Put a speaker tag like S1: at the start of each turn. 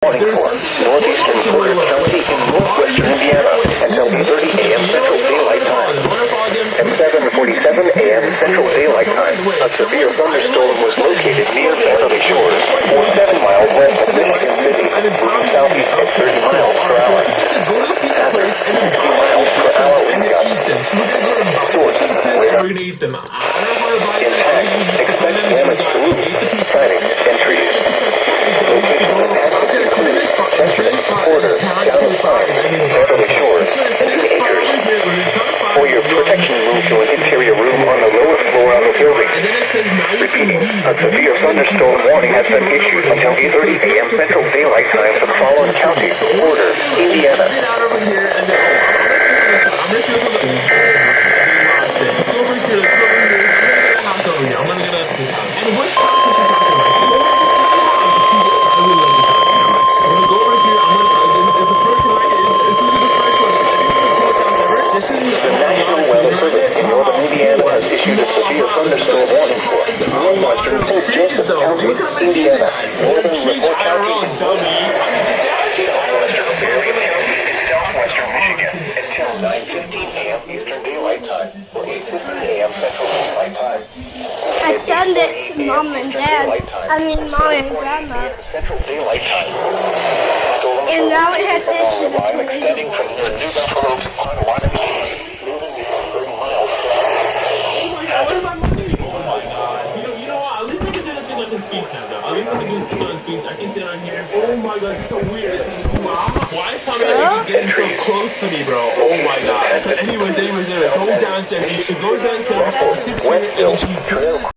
S1: Warning for northeastern Porter County in northwestern Indiana until 8:30 a.m. Central Daylight Time. At 7:47 a.m. Central Daylight Time, a severe thunderstorm was located near Beverly Shores, 47 miles west of Michigan City, moving southeast at 30 miles per hour. After 60 miles per hour wind gusts. Source: radar. Impact: expect damage to roofs, siding, and trees. Location and access include Century, Porter, Downtown, Beverly Shores, and the Acres. For your protection, move to an interior room on the lower floor of the building. Repeating, a severe thunderstorm warning has been issued until 8:30 a.m. Central Daylight Time for Collin County, Porter, Indiana. Issued a severe thunderstorm warning for northwestern St. Joseph County, Indiana, northern LaPorte County, southwestern Michigan until 9:15 a.m. Eastern Daylight Time or 8:15 a.m. Central Daylight Time.
S2: I send it to mom and dad. Mom and grandma.
S1: Central Daylight Time.
S2: And now it has issued a tornado.
S1: Extending from near New Buffalo to Potawatomi, moving between 30 miles per hour.
S3: What if I'm moving? Oh my god. You know what? At least I can do the thing on his face now, though. At least I can do the thing on his face. I can sit on here. Oh my god, this is so weird. This is why is Tommy getting so close to me, bro? Oh my god. But anyways, hold downstairs. She goes downstairs, she sits here, and she